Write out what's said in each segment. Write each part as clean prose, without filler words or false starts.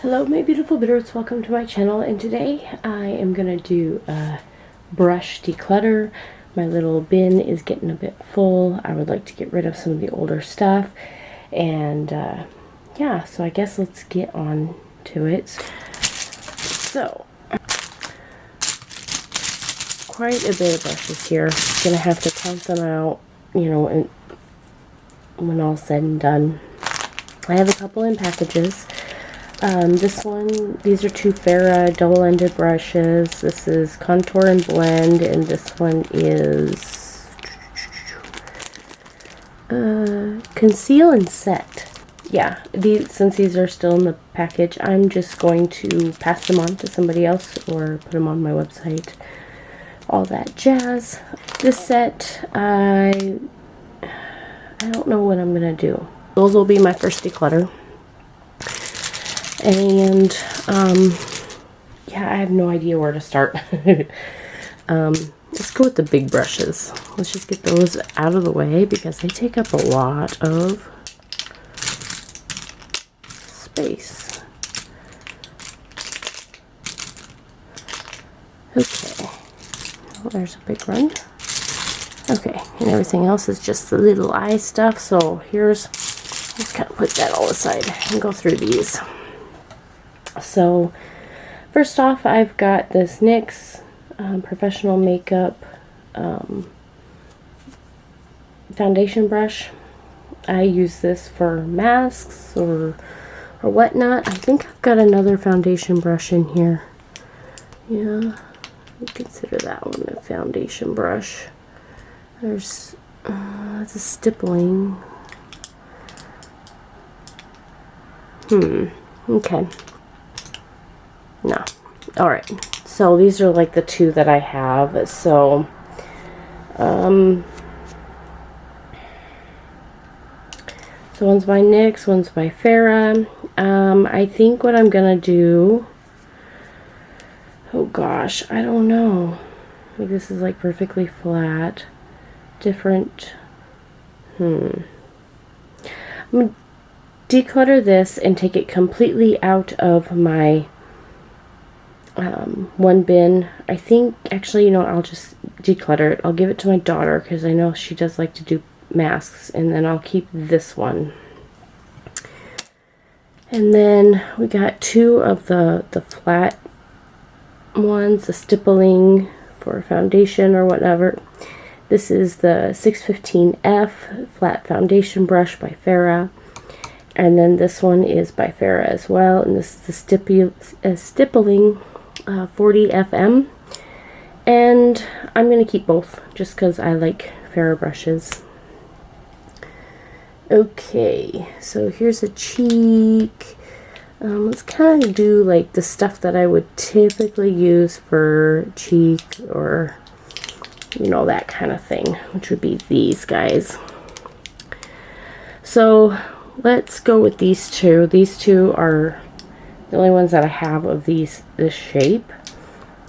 Hello my beautiful Bitterroots, welcome to my channel, and today I am going to do a brush declutter. My little bin is getting a bit full. I would like to get rid of some of the older stuff, and yeah, so I guess let's get on to it. So, quite a bit of brushes here. Gonna have to count them out, you know, and when all's said and done. I have a couple in packages. These are two Farrah double-ended brushes. This is Contour and Blend, and this one is Conceal and Set. Yeah, since these are still in the package, I'm just going to pass them on to somebody else or put them on my website. All that jazz. This set, I don't know what I'm gonna do. Those will be my first declutter. And, yeah, I have no idea where to start. Let's go with the big brushes. Let's just get those out of the way because they take up a lot of space. Okay. Oh, there's a big one. Okay, and everything else is just the little eye stuff. So let's kind of put that all aside and go through these. So, first off, I've got this NYX Professional Makeup foundation brush. I use this for masks or whatnot. I think I've got another foundation brush in here. Yeah, I consider that one a foundation brush. There's that's a stippling. Okay. No. Alright. So these are like the two that I have. So so one's by NYX, one's by Farrah. I think what I'm gonna do, oh gosh, I don't know. Like, this is like perfectly flat. Different. I'm gonna declutter this and take it completely out of my one bin. I think, actually, you know, I'll just declutter it. I'll give it to my daughter because I know she does like to do masks, and then I'll keep this one. And then we got two of the flat ones, the stippling for foundation or whatever. This is the 615F flat foundation brush by Farrah. And then this one is by Farrah as well, and this is the stippling 40 FM. And I'm going to keep both just because I like Farrah brushes. Okay, so here's a cheek. Let's kind of do like the stuff that I would typically use for cheek, or, you know, that kind of thing, which would be these guys. So let's go with these two. These two are the only ones that I have of this shape,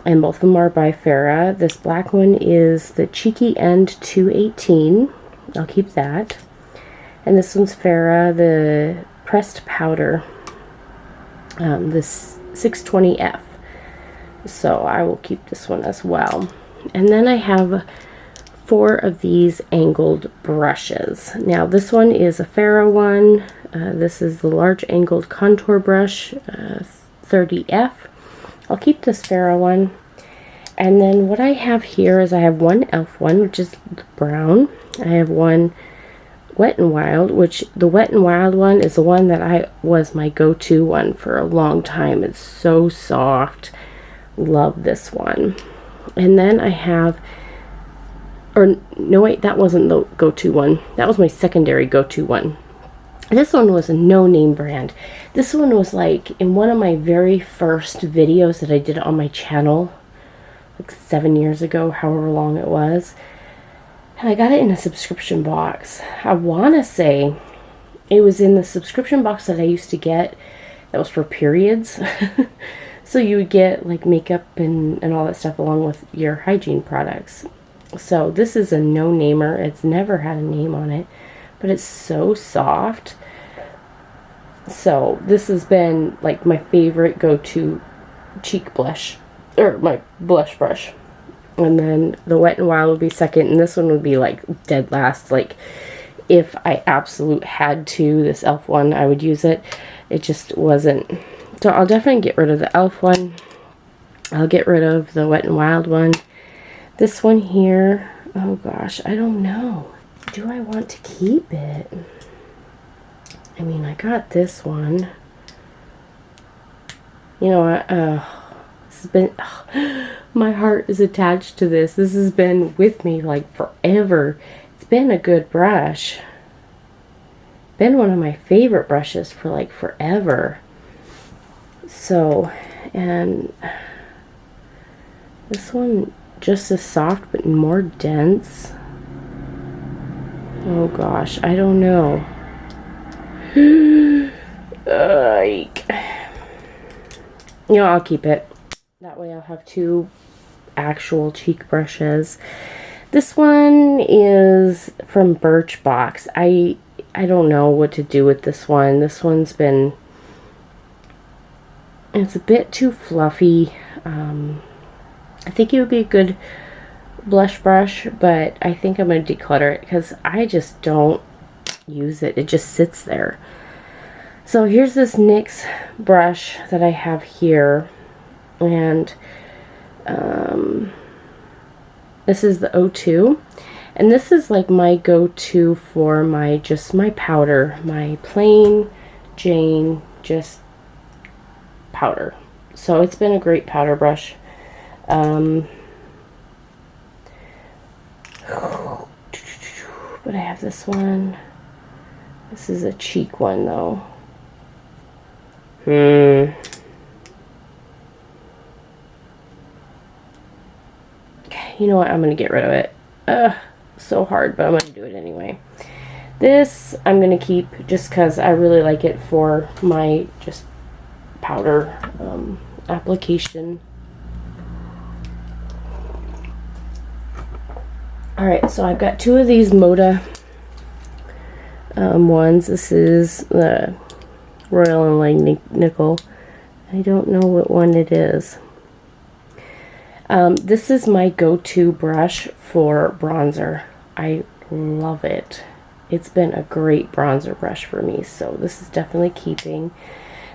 and both of them are by Farrah. This black one is the Cheeky End 218. I'll keep that. And this one's Farrah, the pressed powder, this 620F. So I will keep this one as well. And then I have 4 of these angled brushes. Now this one is a Farrah one. This is the large angled contour brush, 30F. I'll keep this Farrah one. And then what I have here is I have one e.l.f. one, which is brown. I have one Wet n Wild, which the Wet n Wild one is the one that was my go-to one for a long time. It's so soft. Love this one. And then I have, or no wait, that wasn't the go-to one. That was my secondary go-to one. This one was a no-name brand. This one was like in one of my very first videos that I did on my channel, like 7 years ago, however long it was. And I got it in a subscription box. I want to say it was in the subscription box that I used to get that was for periods. So you would get like makeup and all that stuff along with your hygiene products. So this is a no-namer. It's never had a name on it, but it's so soft. So this has been like my favorite go-to cheek blush, or my blush brush. And then the Wet n Wild would be second, and this one would be like dead last. Like if I absolute had to, this e.l.f. one, I would use it. It just wasn't. So I'll definitely get rid of the e.l.f. one. I'll get rid of the Wet n Wild one. This one here, oh gosh, I don't know. Do I want to keep it? I mean, I got this one. You know what? This has been, my heart is attached to this. This has been with me like forever. It's been a good brush. Been one of my favorite brushes for like forever. So, and this one just as soft but more dense. Oh gosh, I don't know. Like, you know, I'll keep it. That way I'll have two actual cheek brushes. This one is from Birchbox. I don't know what to do with this one. This one's been, it's a bit too fluffy. I think it would be a good blush brush, but I think I'm going to declutter it because I just don't use it. It just sits there. So here's this NYX brush that I have here, and this is the O2, and this is like my go-to for my powder, my plain Jane just powder. So it's been a great powder brush. But I have this one. This is a cheek one though. Okay, you know what? I'm gonna get rid of it. So hard, but I'm gonna do it anyway. This I'm gonna keep just because I really like it for my just powder application. Alright, so I've got two of these Moda ones. This is the Royal and Light Nickel. I don't know what one it is. This is my go-to brush for bronzer. I love it. It's been a great bronzer brush for me, so this is definitely keeping.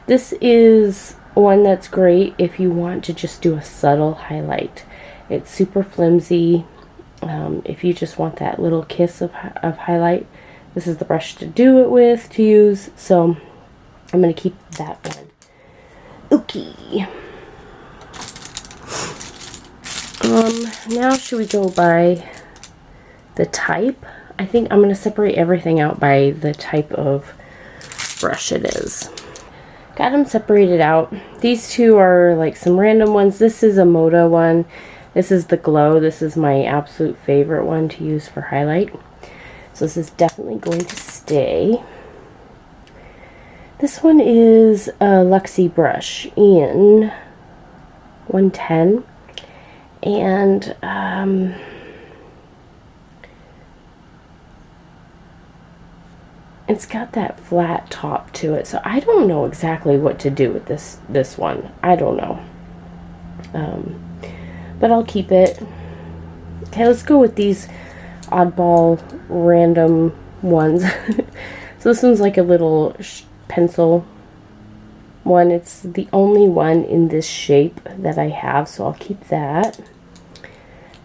This is one that's great if you want to just do a subtle highlight. It's super flimsy. If you just want that little kiss of highlight, this is the brush to do it with, to use. So I'm going to keep that one. Okay. Now should we go by the type? I think I'm going to separate everything out by the type of brush it is. Got them separated out. These two are like some random ones. This is a Moda one. This is the Glow. This is my absolute favorite one to use for highlight. So this is definitely going to stay. This one is a Luxie brush in 110. And it's got that flat top to it. So I don't know exactly what to do with this one. I don't know. But I'll keep it. Okay, let's go with these oddball random ones. So this one's like a little pencil one. It's the only one in this shape that I have, so I'll keep that.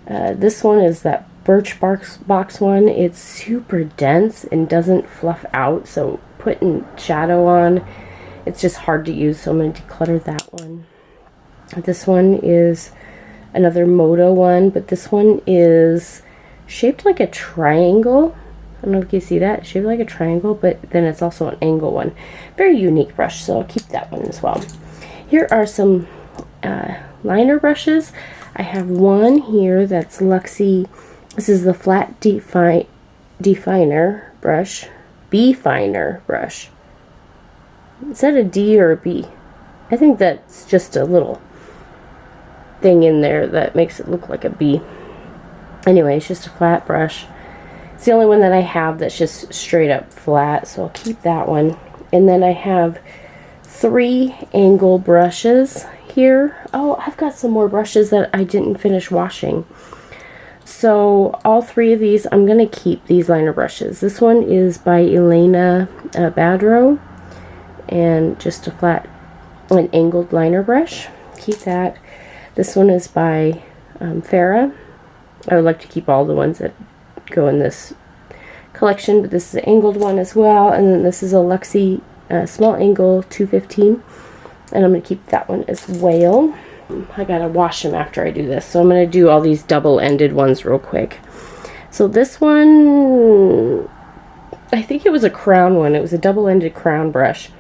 This one is that Birchbox one. It's super dense and doesn't fluff out, so putting shadow on, it's just hard to use, so I'm going to declutter that one. This one is another Moda one, but this one is shaped like a triangle. I don't know if you see that. Shaped like a triangle, but then it's also an angle one. Very unique brush, so I'll keep that one as well. Here are some liner brushes. I have one here that's Luxie. This is the flat definer brush. B-finer brush. Is that a D or a B? I think that's just a little thing in there that makes it look like a B. Anyway, it's just a flat brush. It's the only one that I have that's just straight up flat, so I'll keep that one. And then I have 3 angle brushes here. Oh, I've got some more brushes that I didn't finish washing. So all 3 of these, I'm going to keep these liner brushes. This one is by Elena Badrow, and just a flat, an angled liner brush. Keep that. This one is by Farrah. I would like to keep all the ones that go in this collection, but this is an angled one as well. And then this is a Luxie small angle 215, and I'm going to keep that one as well. I gotta wash them after I do this, so I'm going to do all these double-ended ones real quick. So this one, I think it was a crown one. It was a double-ended crown brush.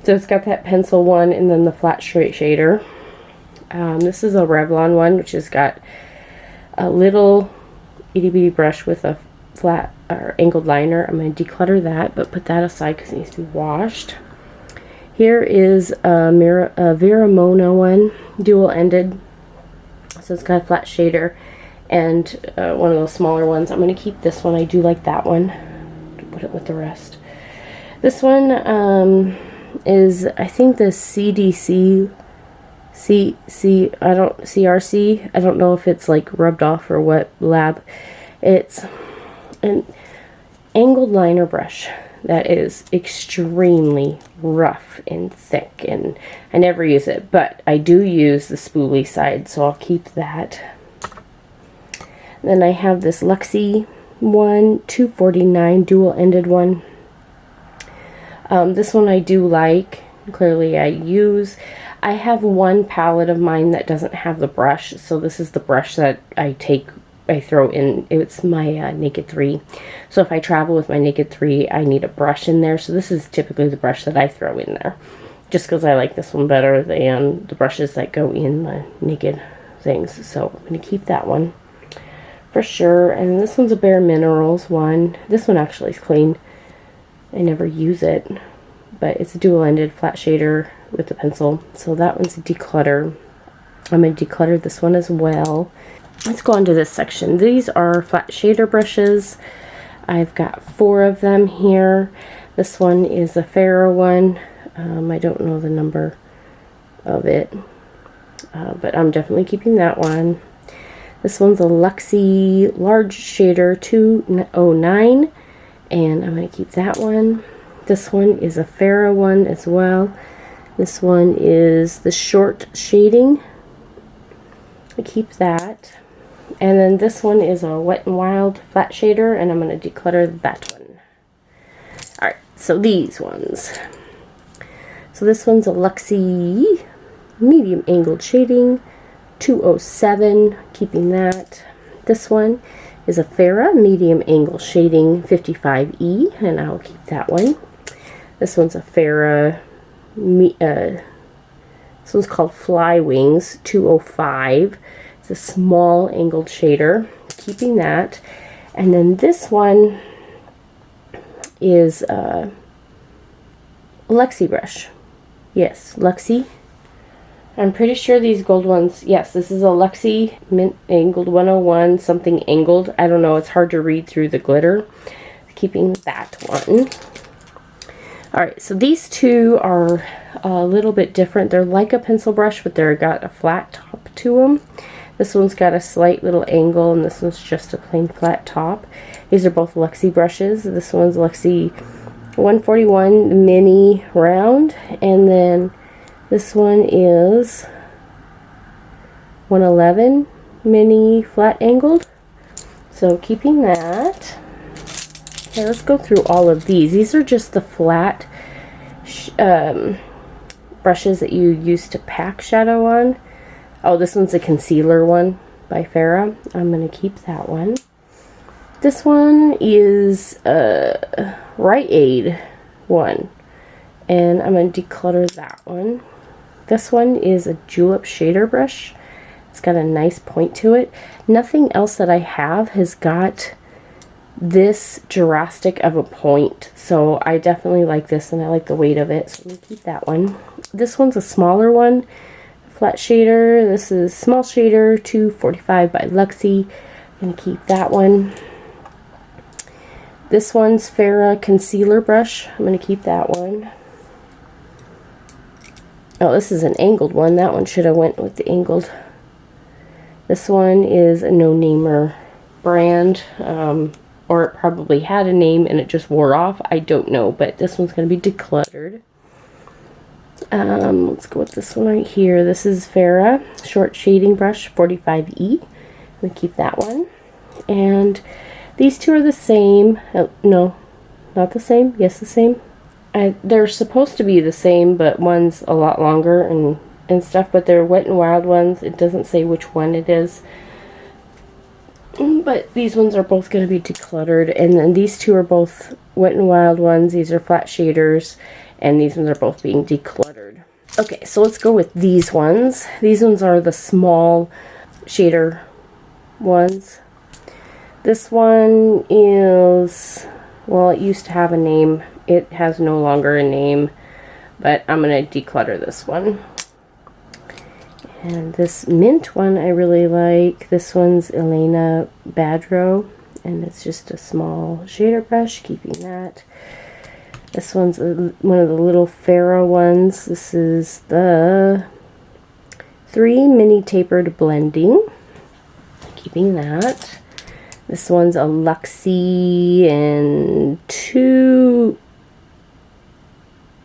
So it's got that pencil one and then the flat straight shader. This is a Revlon one, which has got a little itty bitty brush with a flat or angled liner. I'm going to declutter that, but put that aside because it needs to be washed. Here is a Veramona one, dual-ended. So it's got a flat shader and one of those smaller ones. I'm going to keep this one. I do like that one. Put it with the rest. This one is, I think, the CRC. I don't know if it's like rubbed off or what lab. It's an angled liner brush that is extremely rough and thick, and I never use it, but I do use the spoolie side, so I'll keep that. Then I have this Luxie one, 249 dual-ended one. This one I do like. Clearly I use. I have one palette of mine that doesn't have the brush, so this is the brush that I throw in. It's my Naked 3. So if I travel with my Naked 3, I need a brush in there. So this is typically the brush that I throw in there, just because I like this one better than the brushes that go in the Naked things. So I'm going to keep that one for sure. And this one's a Bare Minerals one. This one actually is clean. I never use it, but it's a dual-ended flat shader with the pencil. So that one's a Declutter. I'm going to declutter this one as well. Let's go on to this section. These are flat shader brushes. I've got 4 of them here. This one is a Farrah one. I don't know the number of it, but I'm definitely keeping that one. This one's a Luxie large shader 209, and I'm going to keep that one. This one is a Farrah one as well. This one is the short shading. I keep that. And then this one is a Wet n Wild flat shader, and I'm going to declutter that one. Alright, so these ones. So this one's a Luxie medium angled shading 207, keeping that. This one is a Farrah medium angle shading 55E, and I'll keep that one. This one's a Farrah, this one's called Fly Wings 205. It's a small angled shader, keeping that. And then this one is a Luxie brush. Yes, Luxie. I'm pretty sure these gold ones, yes, this is a Luxie Mint Angled 101, something angled. I don't know, it's hard to read through the glitter. Keeping that one. Alright, so these two are a little bit different. They're like a pencil brush, but they've got a flat top to them. This one's got a slight little angle, and this one's just a plain flat top. These are both Luxie brushes. This one's Luxie 141 mini round, and then this one is 111 mini flat angled. So keeping that. Okay, let's go through all of these. These are just the flat brushes that you use to pack shadow on. Oh, this one's a concealer one by Farrah. I'm going to keep that one. This one is a Rite Aid one, and I'm going to declutter that one. This one is a Julep shader brush. It's got a nice point to it. Nothing else that I have has got this drastic of a point, so I definitely like this, and I like the weight of it, so I'm going to keep that one. This one's a smaller one, flat shader. This is small shader 245 by Luxie. I'm going to keep that one. This one's Farrah concealer brush. I'm going to keep that one. Oh, this is an angled one. That one should have went with the angled. This one is a no-namer brand, or it probably had a name and it just wore off. I don't know, but this one's going to be Decluttered. Let's go with this one right here. This is Farrah Short Shading Brush 45E. We keep that one. And these two are the same. No, not the same. Yes, the same. They're supposed to be the same, but one's a lot longer and stuff, but they're Wet n Wild ones. It doesn't say which one it is. But these ones are both going to be decluttered, and then these two are both Wet n Wild ones. These are flat shaders, and these ones are both being decluttered. Okay, so let's go with these ones. These ones are the small shader ones. This one is, well, it used to have a name. It has no longer a name, but I'm going to declutter this one. And this mint one I really like. This one's Elena Badrow, and it's just a small shader brush, keeping that. This one's one of the little Farrah ones. This is the 3 Mini Tapered Blending, keeping that. This one's a Luxie and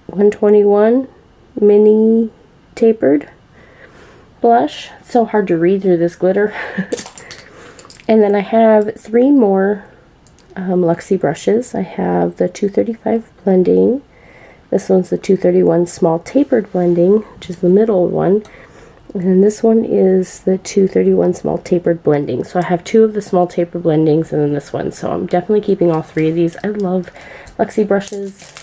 121 Mini Tapered blush. It's so hard to read through this glitter. And then I have 3 more Luxie brushes. I have the 235 Blending. This one's the 231 Small Tapered Blending, which is the middle one. And then this one is the 231 Small Tapered Blending. So I have 2 of the Small Tapered Blendings and then this one. So I'm definitely keeping all 3 of these. I love Luxie brushes.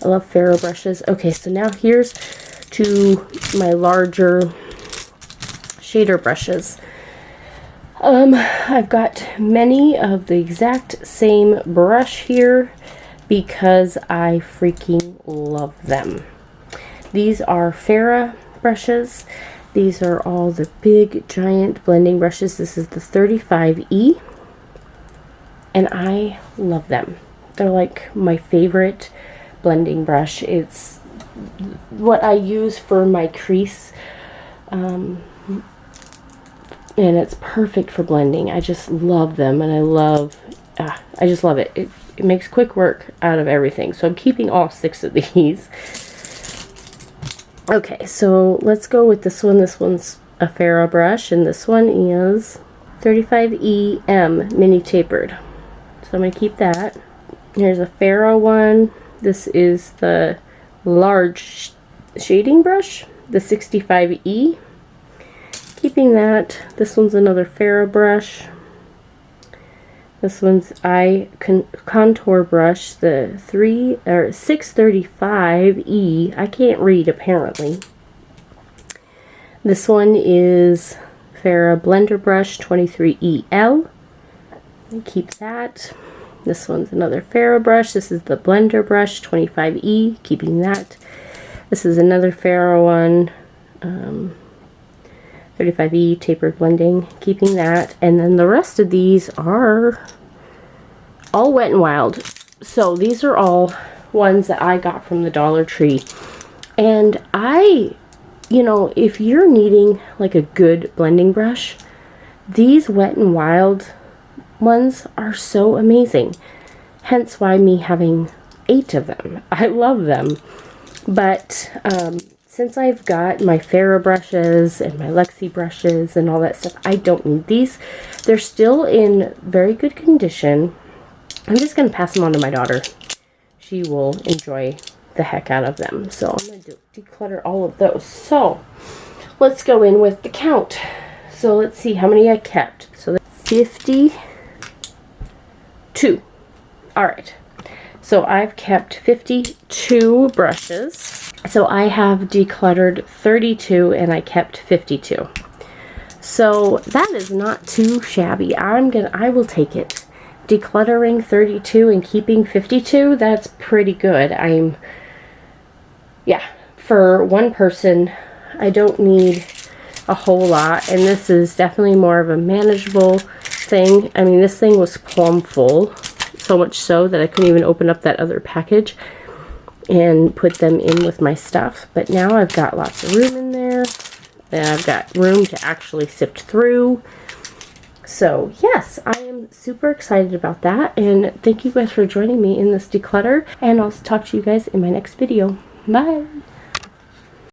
I love Farrah brushes. Okay, so now here's to my larger shader brushes. I've got many of the exact same brush here because I freaking love them. These are Farrah brushes. These are all the big giant blending brushes. This is the 35E, and I love them. They're like my favorite blending brush. It's what I use for my crease, and it's perfect for blending. I just love them, and I just love it. It makes quick work out of everything. So I'm keeping all 6 of these. Okay, so let's go with this one. This one's a Farrah brush, and this one is 35EM Mini Tapered. So I'm going to keep that. Here's a Farrah one. This is the large shading brush, the 65E. Keeping that. This one's another Farrah brush. This one's eye contour brush, the 635E. I can't read apparently. This one is Farrah blender brush 23EL. Keep that. This one's another Farrah brush. This is the blender brush 25E. Keeping that. This is another Farrah one. 35E tapered blending, keeping that. And then the rest of these are all Wet n Wild. So these are all ones that I got from the Dollar Tree. And you know, if you're needing like a good blending brush, these Wet n Wild ones are so amazing. Hence why me having 8 of them. I love them. But since I've got my Farrah brushes and my Luxie brushes and all that stuff, I don't need these. They're still in very good condition. I'm just going to pass them on to my daughter. She will enjoy the heck out of them. So I'm going to declutter all of those. So let's go in with the count. So let's see how many I kept. So 52. All right. So I've kept 52 brushes. So I have decluttered 32 and I kept 52. So that is not too shabby. I will take it. Decluttering 32 and keeping 52, that's pretty good. Yeah, for one person, I don't need a whole lot, and this is definitely more of a manageable thing. I mean, this thing was plumb full, so much so that I couldn't even open up that other package. and put them in with my stuff. But now I've got lots of room in there, and I've got room to actually sift through. So yes, I am super excited about that, and thank you guys for joining me in this declutter, and I'll talk to you guys in my next video. Bye!